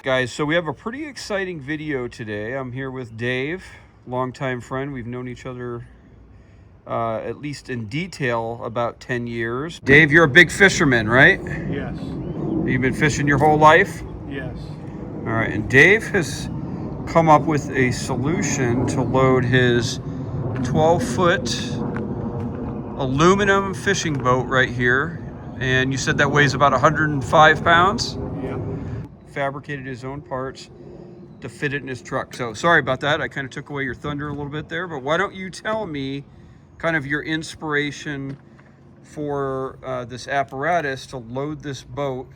Guys, so we have a pretty exciting video today. I'm here with Dave, longtime friend. We've known each other at least in detail about 10 years. Dave, you're a big fisherman, right? Yes. You've been fishing your whole life? Yes. All right, and Dave has come up with a solution to load his 12-foot aluminum fishing boat right here. And you said that weighs about 105 pounds? Yeah. Fabricated his own parts to fit it in his truck. So sorry about that. I kind of took away your thunder a little bit there, but why don't you tell me kind of your inspiration for this apparatus to load this boat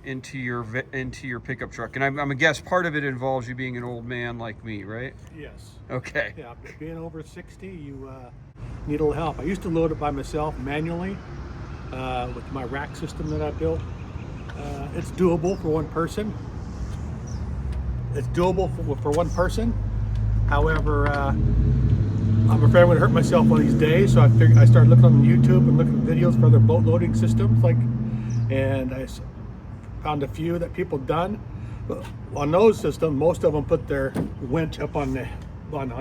into your pickup truck? And I'm a guess part of it involves you being an old man like me, right? Yes. Okay. Yeah, being over 60, you need a little help. I used to load it by myself manually with my rack system that I built. It's doable for one person. However, I'm afraid I'm going to hurt myself one of these days, so I started looking on YouTube and looking at videos for other boat loading systems, and I found a few that people have done. But on those systems, most of them put their winch up on the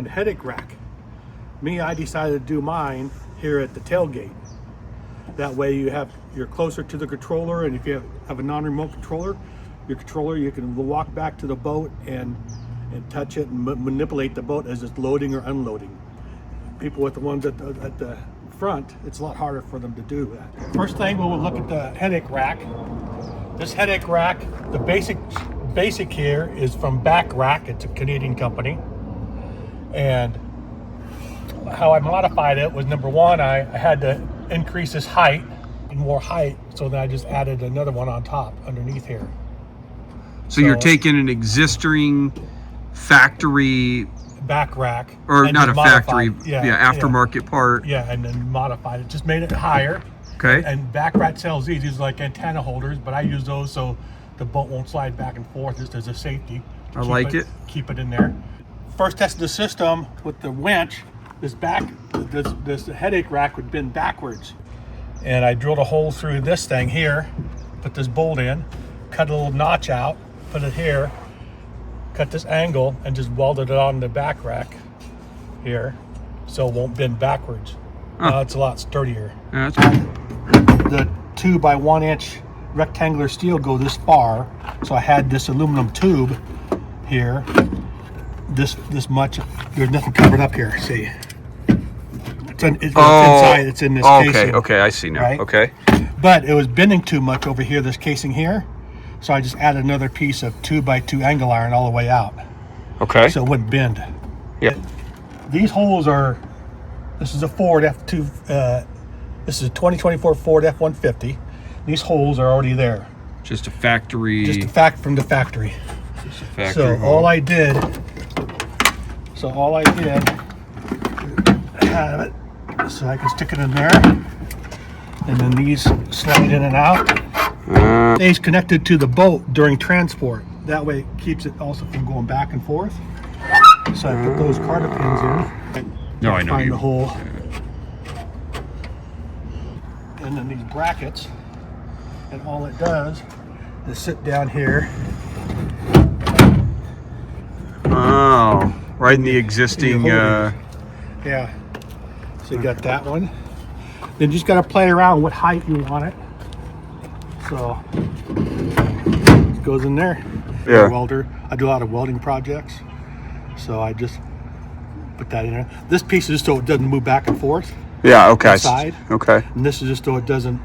headache rack. I decided to do mine here at the tailgate. That way you're closer to the controller, and if you have a non-remote controller, you can walk back to the boat and touch it and manipulate the boat as it's loading or unloading. People with the ones at the front, it's a lot harder for them to do that. First thing, we'll look at the headache rack. This headache rack, the basic here is from Back Rack. It's a Canadian company. And how I modified it was, number one, I had to increase this height and more height, so then I just added another one on top underneath here. So you're taking an existing factory Back Rack, or not a factory, aftermarket part. Yeah, and then modified it, just made it higher. Okay. And Back Rack sells these like antenna holders, but I use those so the boat won't slide back and forth, just as a safety. I like it. Keep it in there. First tested the system with the winch. This headache rack would bend backwards, and I drilled a hole through this thing here, put this bolt in, cut a little notch out, put it here, cut this angle, and just welded it on the back rack here, so it won't bend backwards. Now it's a lot sturdier. Yeah, the 2 by 1 inch rectangular steel go this far, so I had this aluminum tube here, this much. There's nothing covered up here. See, it's inside. It's in this casing. Okay, I see now. Right? Okay. But it was bending too much over here, this casing here, so I just added another piece of 2 by 2 angle iron all the way out. Okay. So it wouldn't bend. Yeah. These holes are. This is a Ford F2. This is a 2024 Ford F-150. These holes are already there. Just a factory. From the factory. Just a factory So hole. all I did, have it so I can stick it in there, and then these slide in and out. Stays connected to the boat during transport. That way it keeps it also from going back and forth. So I put those carter pins in. No, I know Find you. the hole. And then these brackets, and all it does is sit down here. Oh, right in the existing. Yeah. So you got that one. Then you just got to play around what height you want it. So it goes in there. Yeah. Welder. I do a lot of welding projects, so I just put that in there. This piece is just so it doesn't move back and forth. Yeah. Okay. Side. Okay. And this is just so it doesn't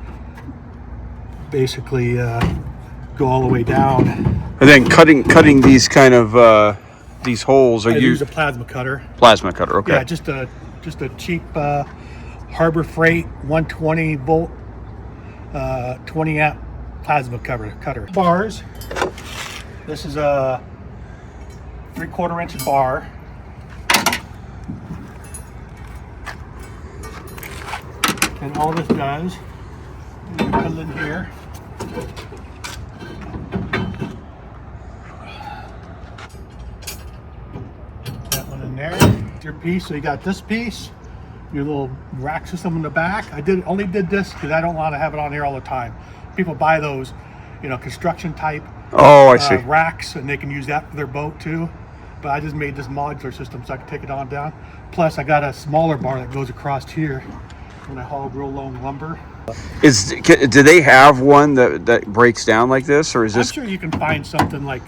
basically go all the way down. And then cutting these kind of these holes. I use a plasma cutter. Plasma cutter. Okay. Yeah, just a cheap Harbor Freight 120 volt 20 amp plasma cutter. Bars. This is a 3/4 inch bar. And all this does, you put it in here. That one in there. Your piece. So you got this piece, your little rack system in the back. I only did this because I don't want to have it on here all the time. People buy those, construction type Oh, I see. racks, and they can use that for their boat too. But I just made this modular system so I can take it on down. Plus, I got a smaller bar that goes across here when I haul real long lumber. Do they have one that breaks down like this, or is I'm this? sure you can find something like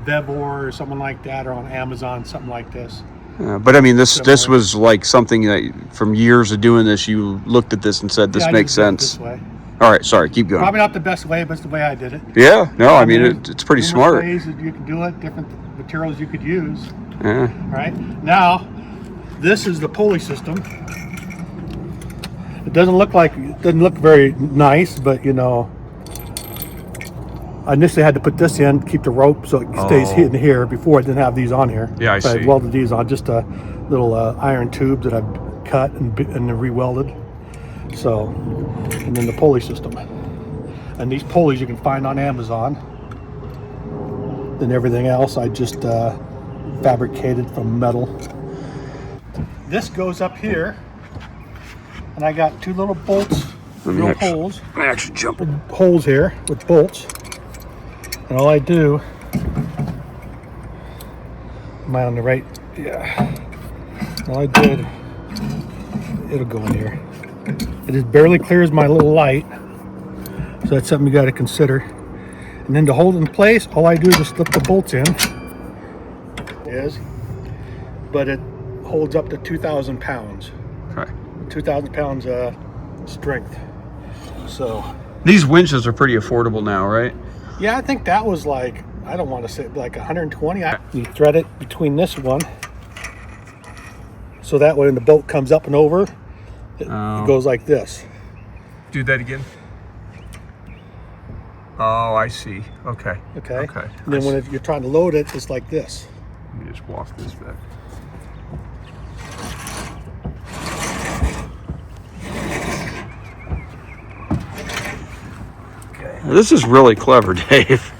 Vevor or someone like that, or on Amazon, something like this. But I mean, this Similar. was like something that from years of doing this, you looked at this and said, "This Yeah, I makes just did it sense." this way. All right, sorry, keep going. Probably not the best way, but it's the way I did it. Yeah, no, I mean there's it's pretty numerous smart. ways that you can do it, different materials you could use. Yeah. Right now, this is the pulley system. It doesn't look very nice, but you know, I initially had to put this in, keep the rope so it stays Oh. hidden here. Before I didn't have these on here. Yeah, I So see. I welded these on, just a little iron tube that I've cut and re-welded. So, and then the pulley system. And these pulleys you can find on Amazon. Then everything else I just fabricated from metal. This goes up here, and I got two little bolts, Let me real actually- holes, Let me actually jump. holes here with bolts. And all I do, am I on the right? Yeah. All I did, it'll go in here. It just barely clears my little light, so that's something you got to consider. And then to hold it in place, all I do is just slip the bolts in. But it holds up to 2,000 pounds. Okay. 2,000 pounds strength. So, These winches are pretty affordable now, right? yeah, I think that was like, I don't want to say like 120. You thread it between this one, so that way when the boat comes up and over, it goes like this. Do that again. Oh, I see. Okay. Okay. Okay. And then when you're trying to load it, it's like this. Let me just walk this back. This is really clever, Dave.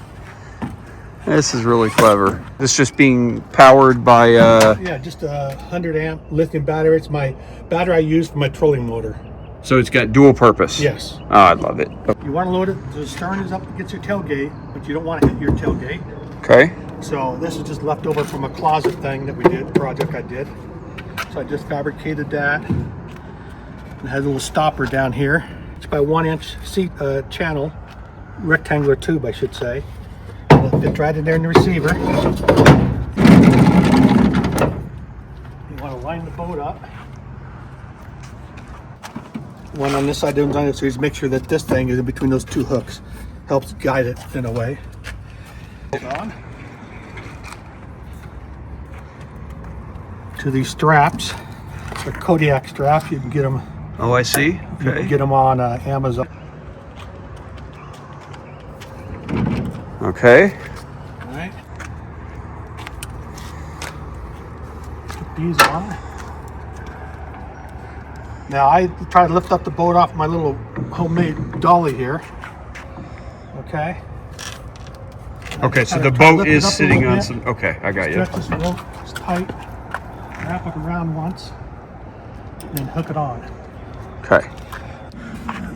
This is really clever. This just being powered by Yeah, just a 100 amp lithium battery. It's my battery I use for my trolling motor. so it's got dual purpose. Yes. Oh, I love it. You want to load it, the stern is up against your tailgate, but you don't want to hit your tailgate. Okay. So this is just left over from a closet thing that we did, project I did. So I just fabricated that. It has a little stopper down here. It's by 1 inch seat channel, rectangular tube I should say. And it fits right in there in the receiver. You want to line the boat up. One on this side, the other on this side, so just make sure that this thing is in between those two hooks. Helps guide it in a way. On to these straps, the Kodiak straps. You can get them. Oh, I see. You can Okay. get them on Amazon. Okay. All right. Put these on. Now I try to lift up the boat off my little homemade dolly here. Okay. Okay, so Kinda the try to boat lift it is up a sitting little on bit. some. Okay, I got you. Stretch this rope it's tight. Wrap it around once, and then hook it on. Okay.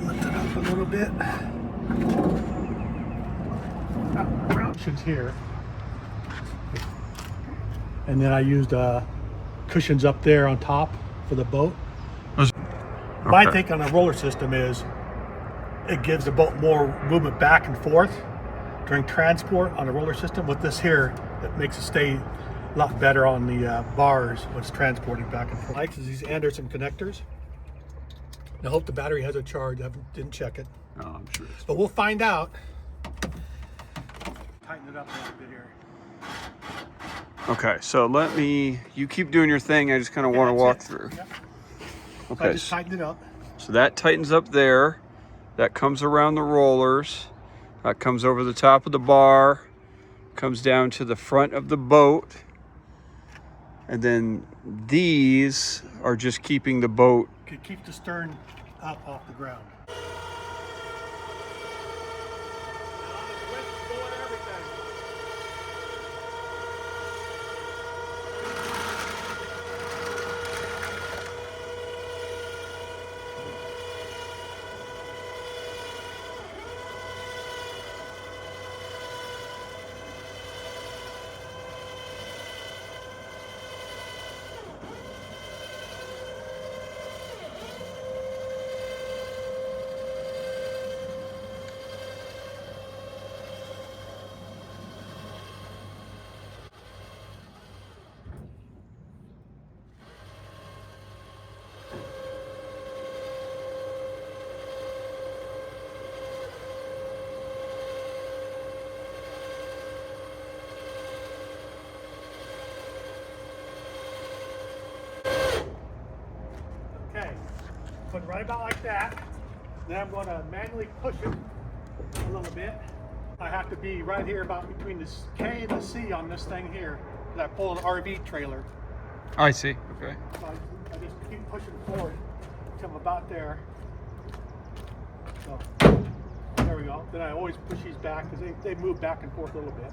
Lift it up a little bit. Cushions here. And then I used cushions up there on top for the boat. My Okay. take on a roller system is it gives the boat more movement back and forth during transport on a roller system. With this here, it makes it stay a lot better on the bars when it's transporting back and forth. Lights is these Anderson connectors. I hope the battery has a charge. I didn't check it, Oh, I'm sure. It's... but we'll find out. Tighten it up a little bit here. Okay, so let me. You keep doing your thing. I just kind of want to That's walk it. through. Yep. I Okay. just tightened it up. So that tightens up there. That comes around the rollers. That comes over the top of the bar. Comes down to the front of the boat. And then these are just keeping the boat. Could keep the stern up off the ground. right about like that. Then I'm going to manually push it a little bit. I have to be right here about between the K and the C on this thing here, because I pull an RV trailer. I see. Okay. So I just keep pushing forward until I'm about there. So there we go. Then I always push these back because they move back and forth a little bit.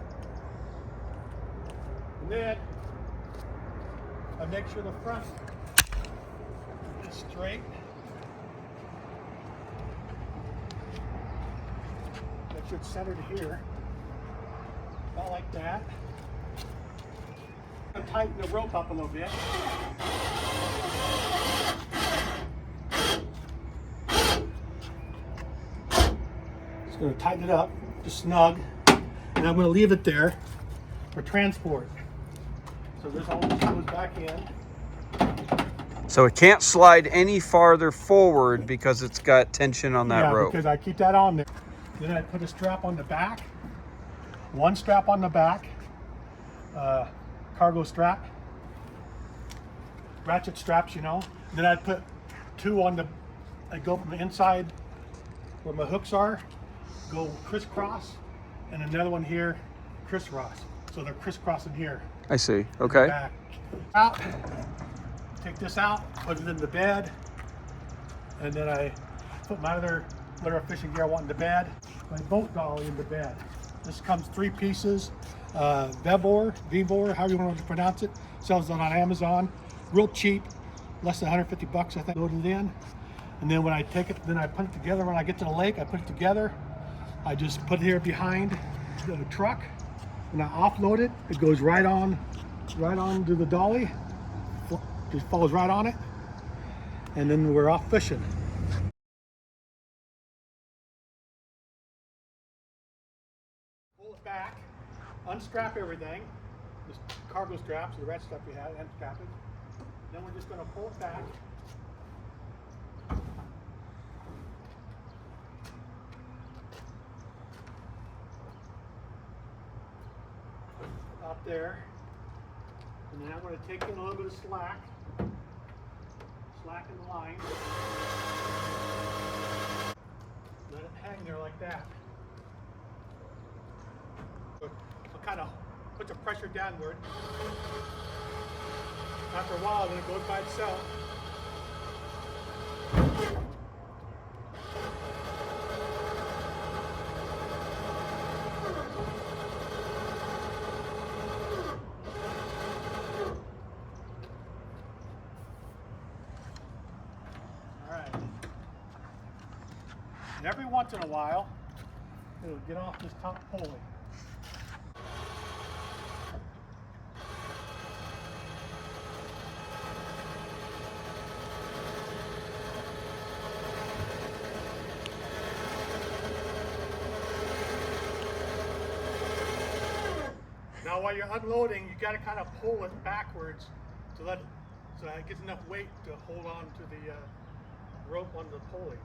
And then I make sure the front is straight. Make sure it's centered here. About like that. I'm gonna tighten the rope up a little bit. Just gonna tighten it up, just snug, and I'm gonna leave it there for transport. So this all goes back in. So it can't slide any farther forward because it's got tension on that Yeah, rope. because I keep that on there. Then I put a strap on the back, one strap on the back, cargo strap, ratchet straps, you know. Then I put two on the, I go from the inside where my hooks are, go crisscross, and another one here, crisscross. So they're crisscrossing here. I see. Okay. Back. Out, take this out, put it in the bed, and then I put my other whatever fishing gear I want in the bed, my boat dolly in the bed. This comes 3 pieces, Vevor, however you want to pronounce it. Sells it on Amazon, real cheap, less than 150 bucks I think. Load it in, and then when I take it, then I put it together. When I get to the lake, I put it together. I just put it here behind the truck. When I offload it, it goes right on to the dolly, just falls right on it, and then we're off fishing. Pull it back, unstrap everything, the cargo straps, the red stuff we had, unstrap it. Then we're just going to pull it back. Up there, and then I'm going to take in a little bit of slack in the line, let it hang there like that. So kind of put the pressure downward. After a while, then it goes by itself. And every once in a while, it'll get off this top pulley. Now while you're unloading, you got to kind of pull it backwards to let it, so that it gets enough weight to hold on to the rope on the pulleys.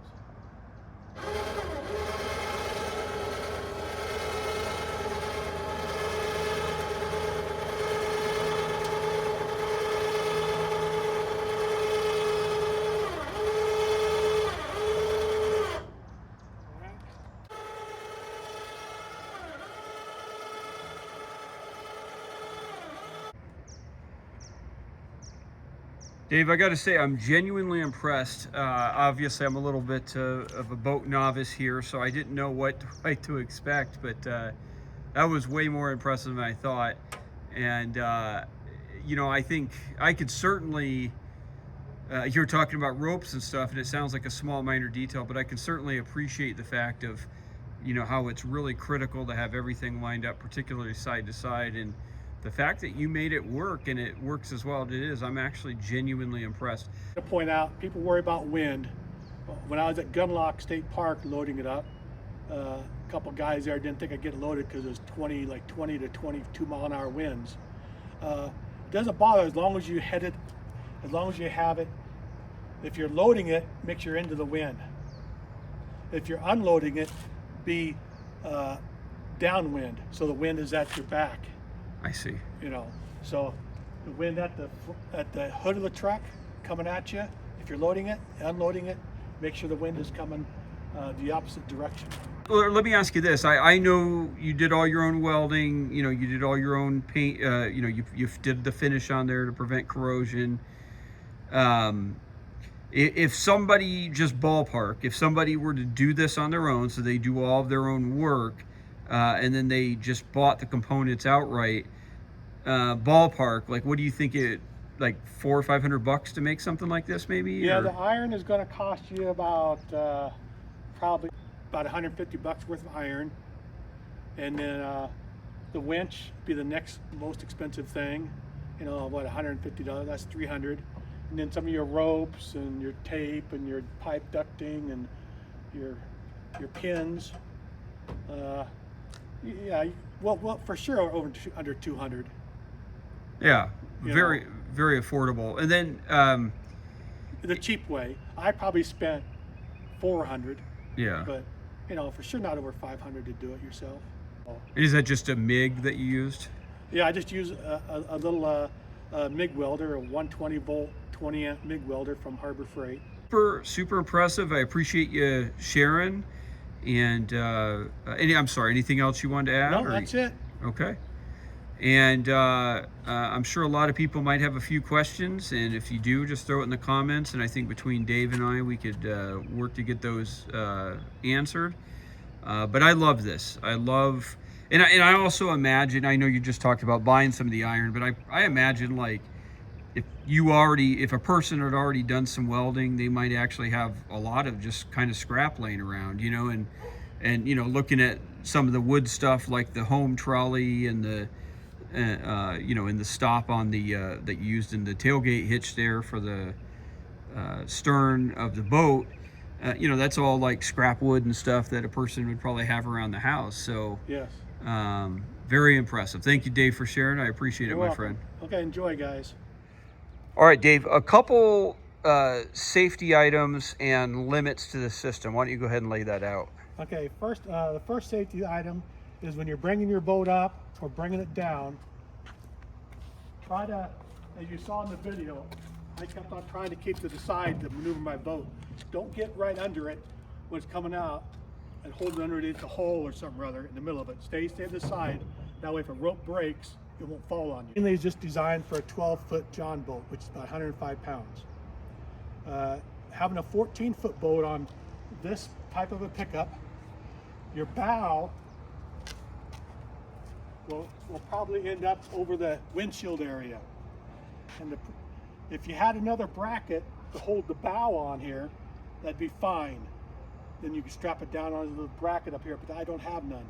Dave, I got to say, I'm genuinely impressed. Obviously, I'm a little bit of a boat novice here, so I didn't know what quite to expect, but that was way more impressive than I thought. And, you know, I think I could certainly, you're talking about ropes and stuff, and it sounds like a small, minor detail, but I can certainly appreciate the fact of, you know, how it's really critical to have everything lined up, particularly side to side. And the fact that you made it work and it works as well as it is, I'm actually genuinely impressed. To point out, people worry about wind. When I was at Gunlock State Park loading it up, a couple guys there didn't think I'd get it loaded because it was 20 to 22 mile an hour winds. It doesn't bother as long as you head it, as long as you have it. If you're loading it, make sure you're into the wind. If you're unloading it, be downwind, so the wind is at your back. I see. You know, so the wind at the hood of the truck coming at you, if you're loading it, unloading it, make sure the wind is coming the opposite direction. Well, let me ask you this. I know you did all your own welding, you know, you did all your own paint, you know, you did the finish on there to prevent corrosion. If somebody, just ballpark, if somebody were to do this on their own, so they do all of their own work, and then they just bought the components outright, ballpark, like what do you think like $400 or $500 to make something like this, maybe? Yeah, or? the iron is going to cost you about probably about $150 worth of iron, and then the winch be the next most expensive thing. You know, what, $150? That's $300. And then some of your ropes and your tape and your pipe ducting and your pins. Yeah, well, for sure under 200. Yeah, You very, know. very affordable. And then, The cheap way, I probably spent 400, yeah. but you know, for sure not over 500 to do it yourself. Is that just a MIG that you used? Yeah, I just use a little MIG welder, a 120 volt, 20 amp MIG welder from Harbor Freight. Super, super impressive. I appreciate you sharing. And I'm sorry, anything else you wanted to add? No, that's it. Okay. And I'm sure a lot of people might have a few questions, and if you do, just throw it in the comments, and I think between Dave and I, we could work to get those answered. But I love this. I love, and I also imagine, I know you just talked about buying some of the iron, but I imagine, like, if a person had already done some welding, they might actually have a lot of just kind of scrap laying around, you know, and you know, looking at some of the wood stuff like the home trolley and the you know, and the stop on the that you used in the tailgate hitch there for the stern of the boat, you know, that's all like scrap wood and stuff that a person would probably have around the house. So Yes. very impressive. Thank you, Dave, for sharing. I appreciate it, You're my welcome. friend. Okay, enjoy, guys. All right, Dave, a couple safety items and limits to the system. Why don't you go ahead and lay that out? Okay, first, the first safety item is when you're bringing your boat up or bringing it down, try to, as you saw in the video, I kept on trying to keep to the side to maneuver my boat. Don't get right under it when it's coming out and hold it underneath the hole or something or other in the middle of it. Stay to the side. That way if a rope breaks, it won't fall on you. Mainly it's just designed for a 12-foot John boat, which is about 105 pounds. Having a 14-foot boat on this type of a pickup, your bow will probably end up over the windshield area. And if you had another bracket to hold the bow on here, that'd be fine. Then you can strap it down onto the bracket up here, but I don't have none.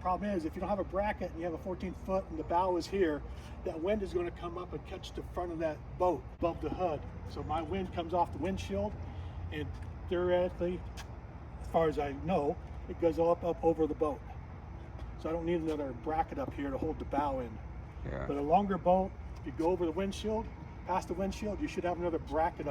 Problem is, if you don't have a bracket and you have a 14-foot and the bow is here, that wind is going to come up and catch the front of that boat above the hood. So my wind comes off the windshield, and theoretically, as far as I know, it goes up over the boat. So I don't need another bracket up here to hold the bow in. Yeah. But a longer boat, if you go over the windshield, past the windshield, you should have another bracket up